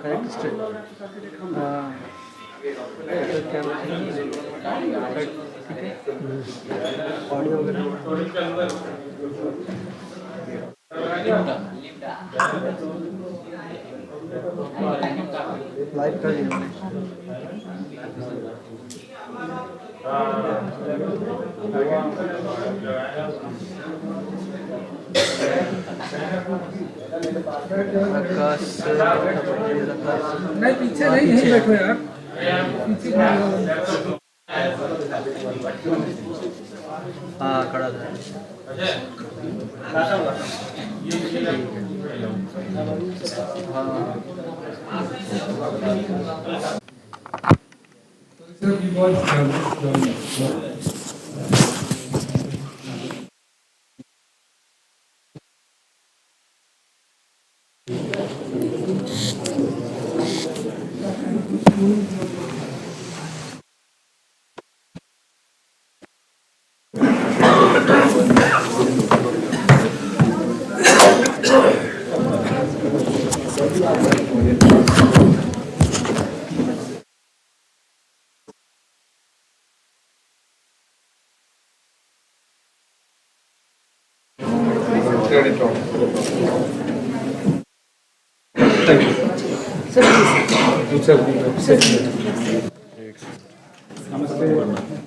Correct straight audio वगैरह live कर दिया आकाश नहीं पीछे नहीं यहीं बैठो यार पीछे हाँ खड़ा था Thank you. Namaste.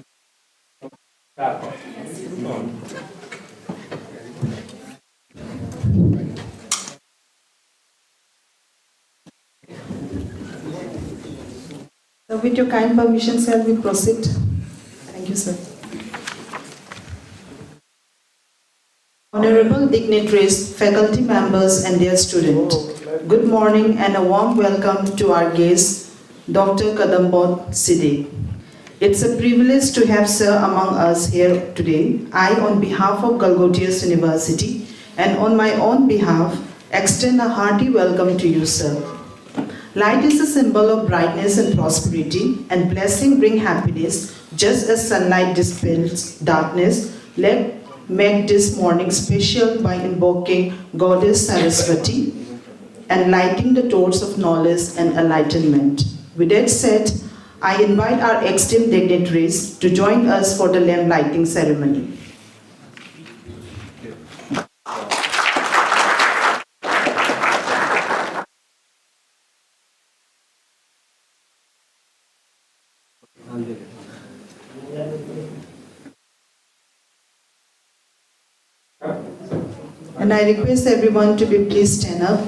So with your kind permission, sir, we proceed. Thank you, sir. Honorable dignitaries, faculty members and dear students, good morning and a warm welcome to our guest, Dr. Kadambot, Siddique. It's a privilege to have sir among us here today. I, on behalf of Galgotias University and on my own behalf, extend a hearty welcome to you, sir. Light is a symbol of brightness and prosperity, and blessing bring happiness, just as sunlight dispels darkness. Let make this morning special by invoking Goddess Saraswati and lighting the torch of knowledge and enlightenment. With that said, I invite our esteemed dignitaries to join us for the lamp lighting ceremony. And I request everyone to be please stand up.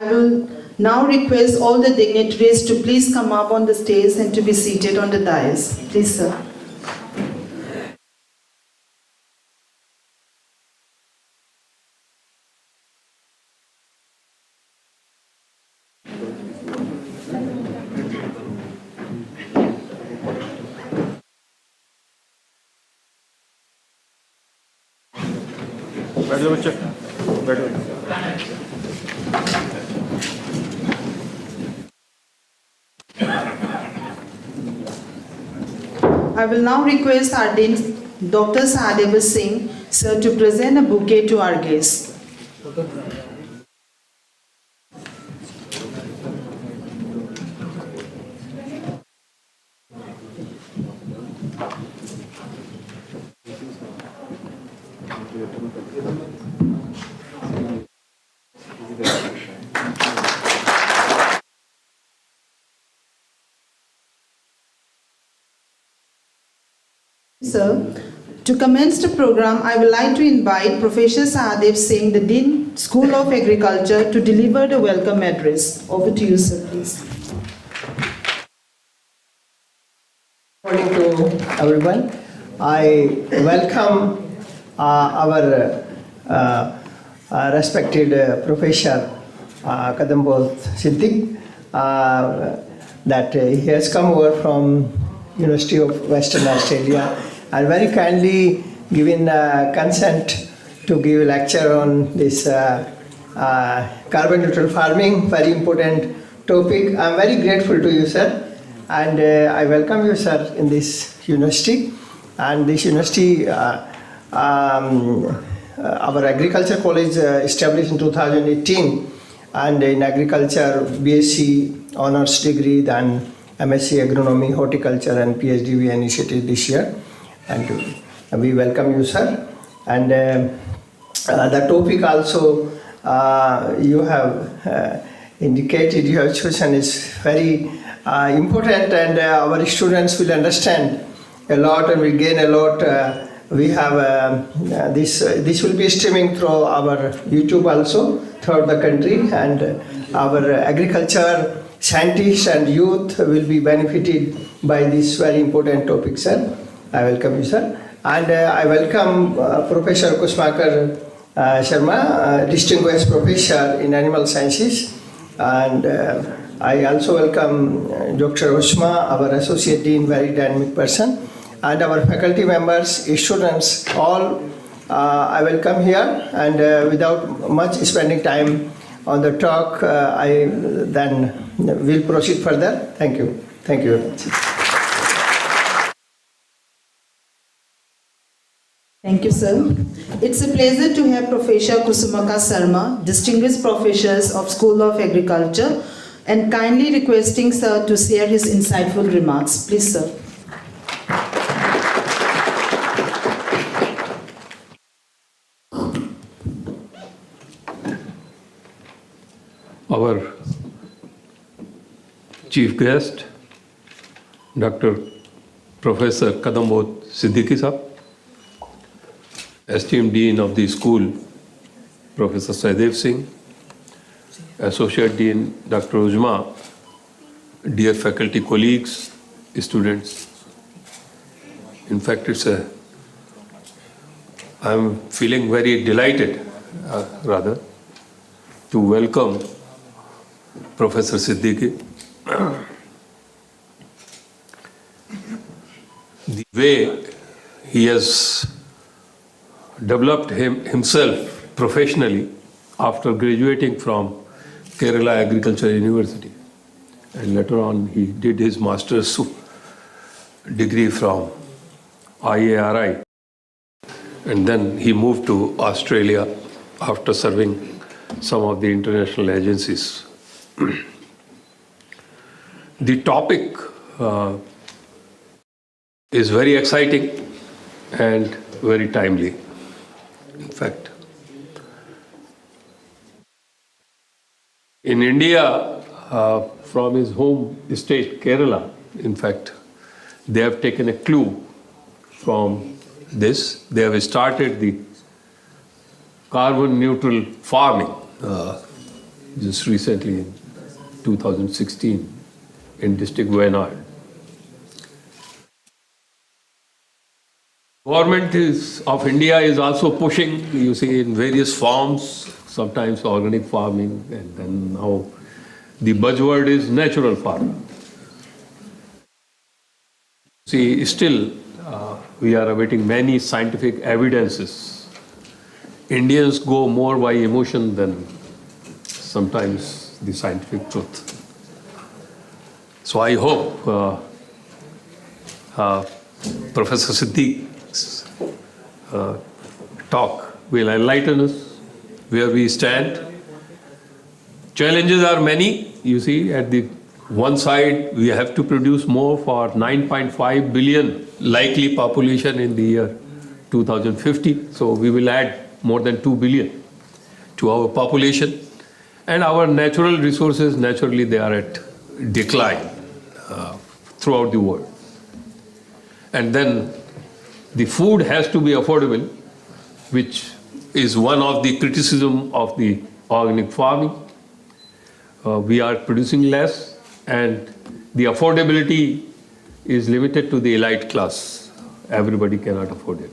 I will now request all the dignitaries to please come up on the stage and to be seated on the dais. Please, sir. बैठ जाओ बच्चे बैठो I will now request our Dean, Dr. Sahadev Singh, sir, to present a bouquet to our guests. Sir, to commence the program, I would like to invite Professor Sahadev Singh, the Dean, School of Agriculture, to deliver the welcome address. Over to you, sir, please. Good morning to everyone. I welcome our respected Professor Kadambot Siddique, that he has come over from University of Western Australia and very kindly given consent to give a lecture on this carbon neutral farming, very important topic. I am very grateful to you, sir, and I welcome you, sir, in this university. And this university, our agriculture college established in 2018, and in agriculture BSc honors degree, then MSc agronomy, horticulture, and PhD we initiated this year, and we welcome you, sir. And the topic also you have indicated, you have chosen is very important, and our students will understand a lot and will gain a lot. We have this will be streaming through our YouTube also throughout the country, and our agriculture scientists and youth will be benefited by this very important topic, sir. I welcome you, sir. And I welcome Professor Kusmakar Sharma, distinguished professor in animal sciences. And I also welcome Dr. Usma, our associate dean, very dynamic person. And our faculty members, students, all I welcome here. And without much spending time on the talk, I then will proceed further. Thank you. Thank you very much. Thank you, sir. It's a pleasure to have Professor Kusumaka Sarma, distinguished professors of School of Agriculture, and kindly requesting sir to share his insightful remarks. Please, sir. Our chief guest, Dr. Professor Kadambot Siddique sahab, esteemed Dean of the school, Professor Sahadev Singh, Associate Dean Dr. Ujma, dear faculty colleagues, students. In fact, I'm feeling very delighted, to welcome Professor Siddique. The way he has developed himself professionally after graduating from Kerala Agriculture University, and later on he did his master's degree from IARI, and then he moved to Australia after serving some of the international agencies. The topic is very exciting and very timely. In fact, in India, from his home state, Kerala, in fact, they have taken a clue from this. They have started the carbon neutral farming just recently in 2016 in district Wayanad. Government of India is also pushing, you see, in various forms, sometimes organic farming, and then now the buzzword is natural farming. See, still we are awaiting many scientific evidences. Indians go more by emotion than sometimes the scientific truth. So I hope Professor Siddique's talk will enlighten us where we stand. Challenges are many. You see, at the one side, we have to produce more for 9.5 billion likely population in the year 2050. So we will add more than 2 billion to our population. And our natural resources, naturally, they are at decline throughout the world. And then the food has to be affordable, which is one of the criticism of the organic farming. We are producing less, and the affordability is limited to the elite class. Everybody cannot afford it.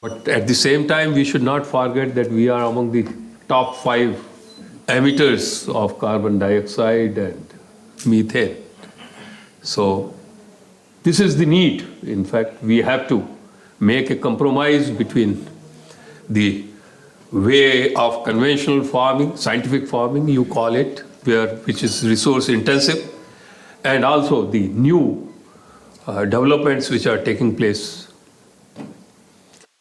But at the same time, we should not forget that we are among the top 5 emitters of carbon dioxide and methane. So this is the need. In fact, we have to make a compromise between the way of conventional farming, scientific farming, you call it, which is resource intensive, and also the new developments which are taking place.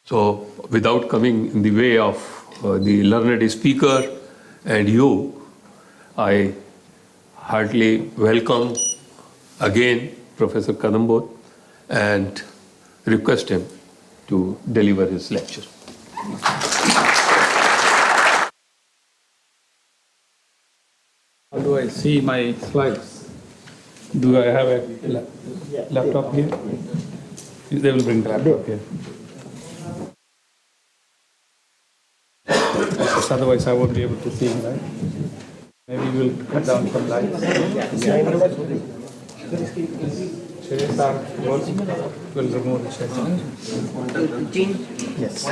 So without coming in the way of the learned speaker and you, I heartily welcome again Professor Kadambot and request him to deliver his lecture. How do I see my slides? Do I have a laptop here? They will bring the laptop here. Otherwise, I won't be able to see, right? Maybe we'll cut down some lights. Chairs are working. We'll remove the chairs. Yes.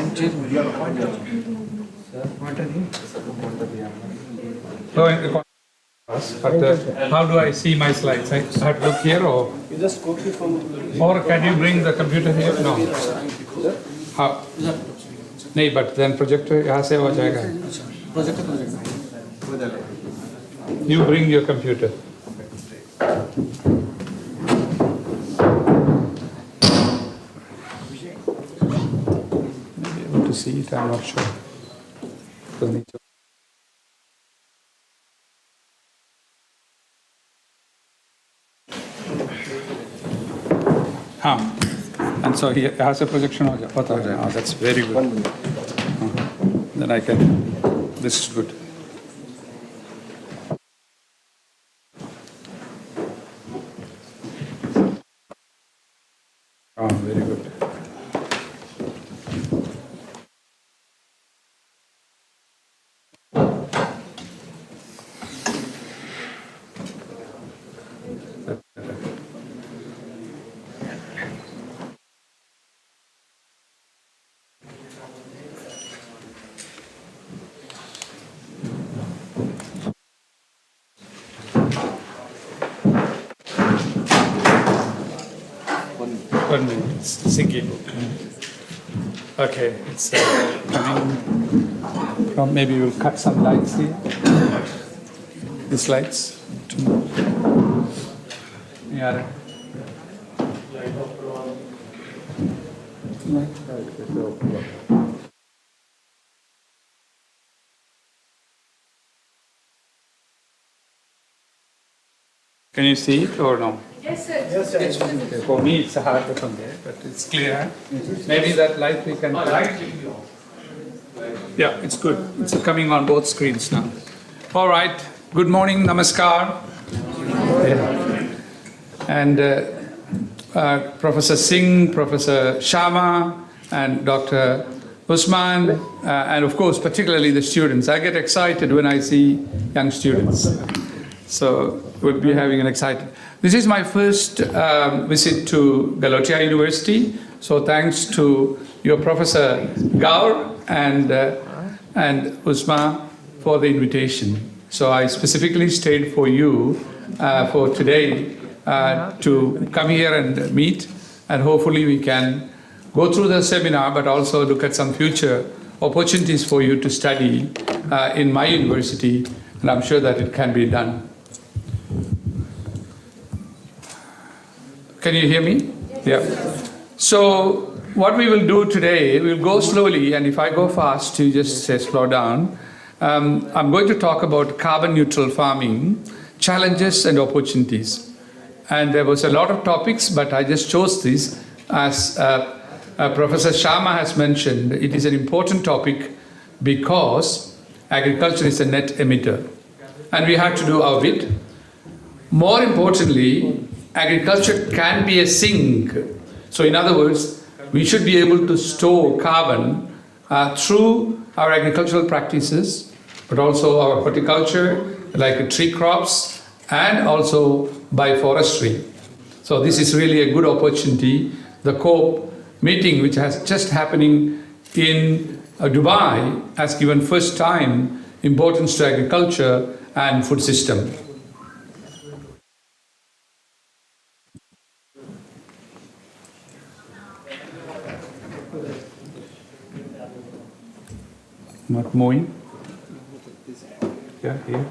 But how do I see my slides? I have to look here, or You just copy from. or can you bring the computer here? No. How? नहीं, but then projector यहाँ से हो जाएगा. You bring your computer. Maybe able to see it. I'm not sure. हाँ. And so यहाँ से projection हो जाए. Oh, that's very good. Then I can. This is good. Oh, very good. One minute, Siddique. Okay, it's coming from, maybe we'll cut some lights here. These lights. Yeah. Can you see it or no? Yes, sir. For me, it's hard from there, but it's clear. Maybe that light we can. Yeah, it's good. It's coming on both screens now. All right. Good morning, namaskar. And Professor Singh, Professor Sharma, and Dr. Usman, and of course, particularly the students. I get excited when I see young students. So we'll be having an exciting. This is my first visit to Galgotias University. So thanks to your Professor Gaur and Usma for the invitation. So I specifically stayed for you for today to come here and meet, and hopefully we can go through the seminar, but also look at some future opportunities for you to study in my university, and I'm sure that it can be done. Can you hear me? Yeah. So what we will do today, we'll go slowly, and if I go fast, you just say slow down. I'm going to talk about carbon neutral farming, challenges and opportunities. And there was a lot of topics, but I just chose this as Professor Sharma has mentioned. It is an important topic because agriculture is a net emitter, and we have to do our bit. More importantly, agriculture can be a sink. So in other words, we should be able to store carbon through our agricultural practices, but also our horticulture, like tree crops, and also by forestry. So this is really a good opportunity. The COP meeting, which has just happening in Dubai, has given first time importance to agriculture and food system. Not moving. Yeah, here.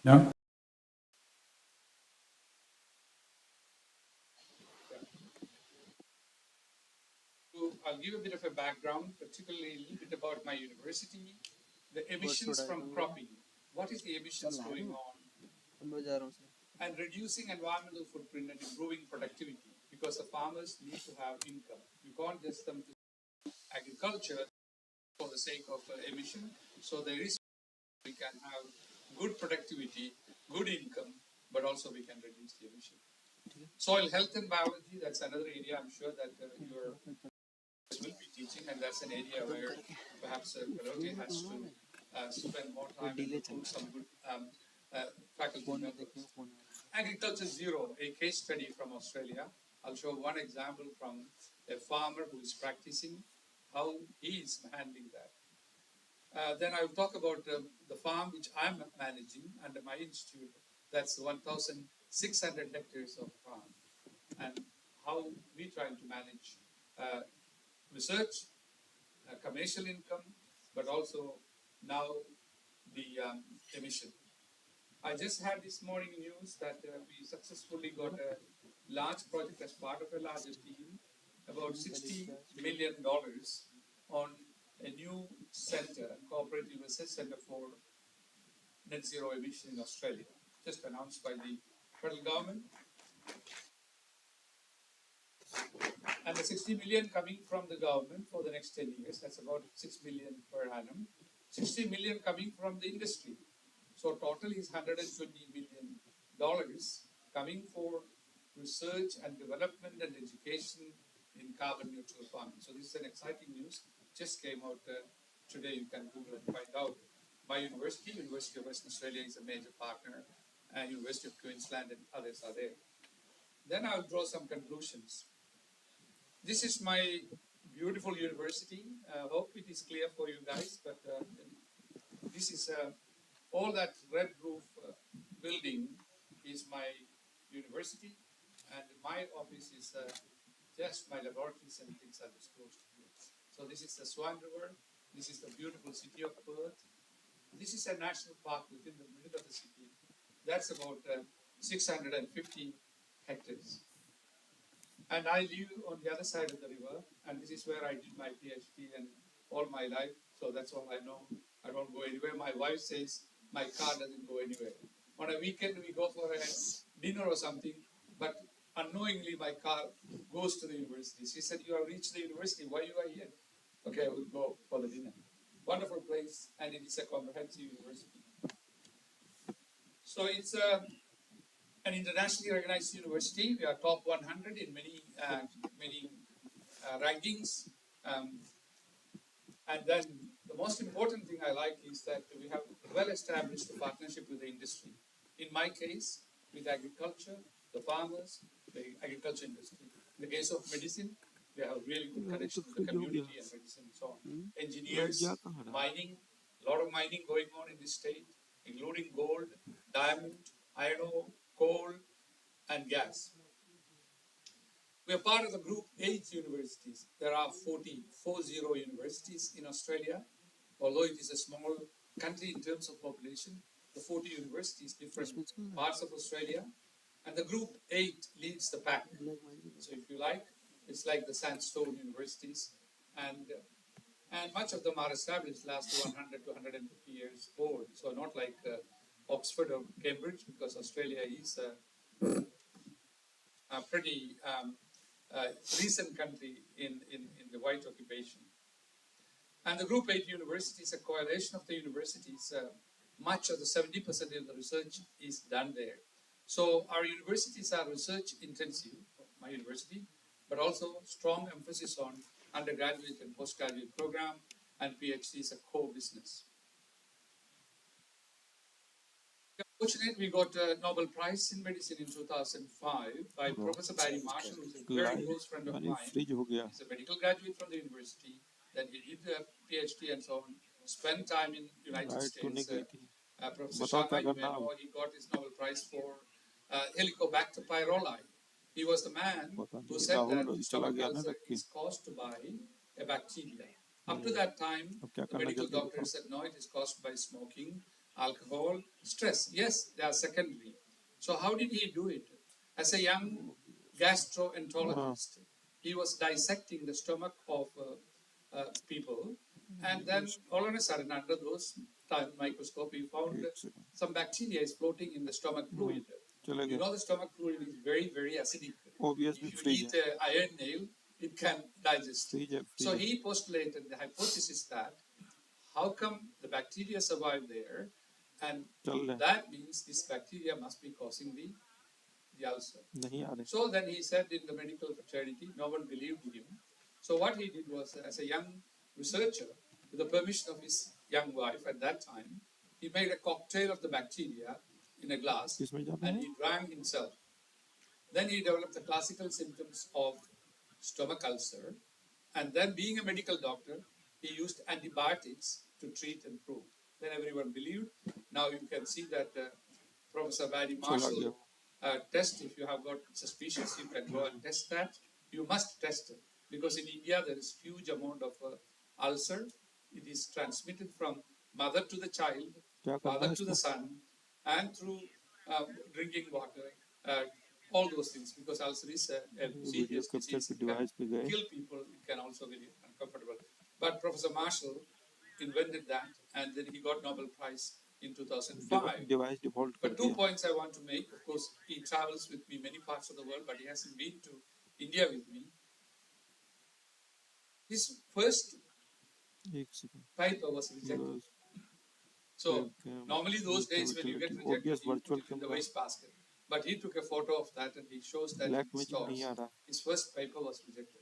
No? I'll give a bit of a background, particularly a little bit about my university, the emissions from cropping. What is the emissions going on? And reducing environmental footprint and improving productivity, because the farmers need to have income. You can't just them to agriculture for the sake of emission. So there is, we can have good productivity, good income, but also we can reduce the emission. Soil health and biology, that's another area I'm sure that your will be teaching, and that's an area where perhaps Galgotias has to spend more time and recruit some good faculty members. Agriculture Zero, a case study from Australia. I'll show one example from a farmer who is practicing, how he is handling that. Then I'll talk about the farm which I'm managing under my institute. That's 1,600 hectares of farm, and how we try to manage research, commercial income, but also now the emission. I just had this morning news that we successfully got a large project as part of a larger team, about $60 million on a new center, cooperative research center for net zero emission in Australia, just announced by the federal government. And the 60 million coming from the government for the next 10 years, that's about 6 million per annum. 60 million coming from the industry. So total is $120 million coming for research and development and education in carbon neutral farming. So this is an exciting news. Just came out today. You can Google and find out. My university, University of Western Australia, is a major partner, and University of Queensland and others are there. Then I'll draw some conclusions. This is my beautiful university. Hope it is clear for you guys, but this is all that red roof building is my university, and my office is just my laboratories and things are just close to here. So this is the Swan River. This is the beautiful city of Perth. This is a national park within the middle of the city. That's about 650 hectares. And I live on the other side of the river, and this is where I did my PhD and all my life. So that's all I know. I don't go anywhere. My wife says my car doesn't go anywhere. On a weekend, we go for a dinner or something, but unknowingly my car goes to the university. She said, "You have reached the university. Why you are here?" Okay, I will go for the dinner. Wonderful place, and it is a comprehensive university. So it's an internationally recognized university. We are top 100 in many rankings. And then the most important thing I like is that we have well-established a partnership with the industry. In my case, with agriculture, the farmers, the agriculture industry. In the case of medicine, we have really good connection with the community and medicine and so on. Engineers, mining, a lot of mining going on in this state, including gold, diamond, iron ore, coal, and gas. We are part of the group 8 universities. There are 40 universities in Australia. Although it is a small country in terms of population, the 40 universities, different parts of Australia. And the group 8 leads the pack. So if you like, it's like the sandstone universities. And much of them are established last 100 to 150 years old. So not like Oxford or Cambridge, because Australia is a pretty recent country in the white occupation. And the Group 8 university is a coalition of the universities. Much of the 70% of the research is done there. So our universities are research intensive, my university, but also strong emphasis on undergraduate and postgraduate program, and PhD is a core business. Fortunate, we got a Nobel Prize in Medicine in 2005 by Professor Barry Marshall, who's a very close friend of mine. He's a medical graduate from the university, then he did a PhD and so on, spent time in United States. Professor Sharma, you may know, he got his Nobel Prize for Helicobacter pylori. He was the man who said that stomach ulcer is caused by a bacteria. Up to that time, the medical doctors said, no, it is caused by smoking, alcohol, stress. Yes, they are secondary. So how did he do it? As a young gastroenterologist, he was dissecting the stomach of people, and then all of a sudden, under those time microscope, he found some bacteria is floating in the stomach fluid. You know, the stomach fluid is very, very acidic. If you eat an iron nail, it can digest. So he postulated the hypothesis that how come the bacteria survive there, and that means this bacteria must be causing the ulcer. So then he said in the medical fraternity, no one believed him. So what he did was, as a young researcher, with the permission of his young wife at that time, he made a cocktail of the bacteria in a glass and he drank himself. Then he developed the classical symptoms of stomach ulcer, and then being a medical doctor, he used antibiotics to treat and prove. Then everyone believed. Now you can see that Professor Barry Marshall test, if you have got suspicions, you can go and test that. You must test it, because in India there is huge amount of ulcer. It is transmitted from mother to the child, father to the son, and through drinking water, all those things, because ulcer is a serious disease. It can kill people, it can also be uncomfortable. But Professor Marshall invented that, and then he got Nobel Prize in 2005. But 2 points I want to make. Of course, he travels with me many parts of the world, but he hasn't been to India with me. His first paper was rejected. So normally those days when you get rejected, you put it in the waste basket. But he took a photo of that and he shows that his first paper was rejected.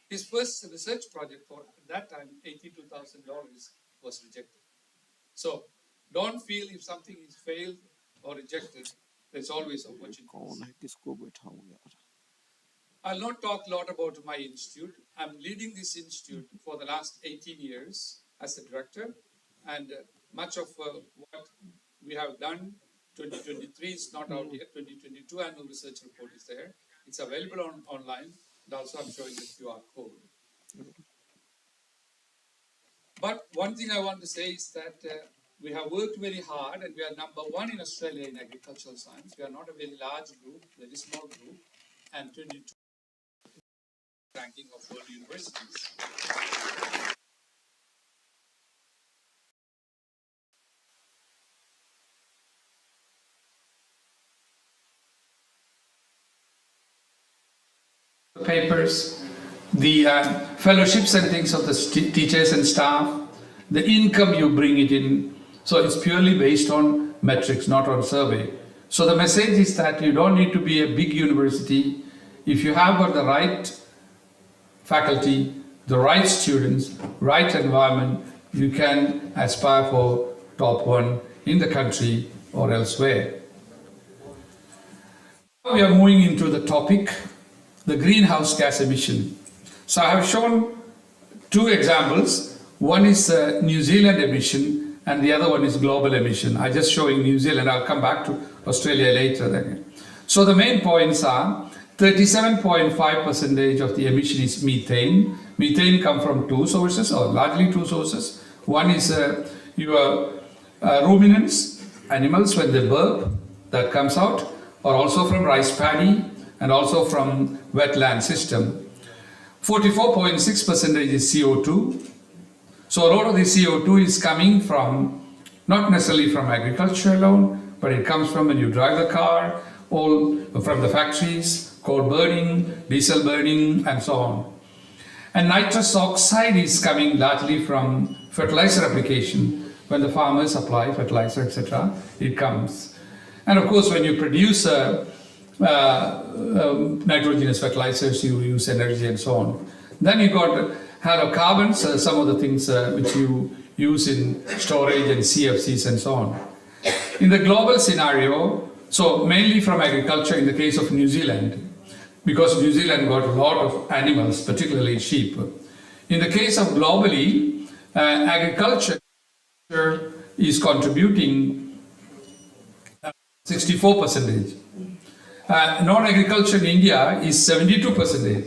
His first research project for, at that time, $82,000 was rejected. So don't feel if something is failed or rejected, there's always opportunities. I'll not talk a lot about my institute. I'm leading this institute for the last 18 years as the director, and much of what we have done, 2023 is not out yet, 2022 annual research report is there. It's available online, and also I'm showing the QR code. But one thing I want to say is that we have worked very hard, and we are number 1 in Australia in agricultural science. We are not a very large group, very small group, and 22 ranking of world universities. Papers, the fellowships and things of the teachers and staff, the income you bring it in. So it's purely based on metrics, not on survey. So the message is that you don't need to be a big university. If you have got the right faculty, the right students, right environment, you can aspire for top 1 in the country or elsewhere. Now we are moving into the topic, the greenhouse gas emission. So I have shown 2 examples. One is New Zealand emission and the other one is global emission. I'm just showing New Zealand. I'll come back to Australia later. Then. So the main points are 37.5% of the emission is methane. Methane comes from 2 sources, or largely 2 sources. One is your ruminants, animals when they burp that comes out, or also from rice paddy and also from wetland system. 44.6% is CO2. So a lot of the CO2 is coming from, not necessarily from agriculture alone, but it comes from when you drive the car, all from the factories, coal burning, diesel burning, and so on. And nitrous oxide is coming largely from fertilizer application. When the farmers apply fertilizer, etc., it comes. And of course, when you produce nitrogenous fertilizers, you use energy and so on. Then you got halocarbons, some of the things which you use in storage and CFCs and so on. In the global scenario, so mainly from agriculture in the case of New Zealand, because New Zealand got a lot of animals, particularly sheep. In the case of globally, agriculture is contributing 64%. Non-agriculture in India is 72%,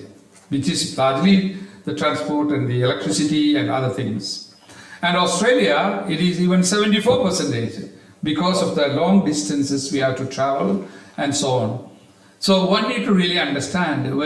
which is largely the transport and the electricity and other things. And Australia, it is even 74% because of the long distances we have to travel and so on. So one need to really understand where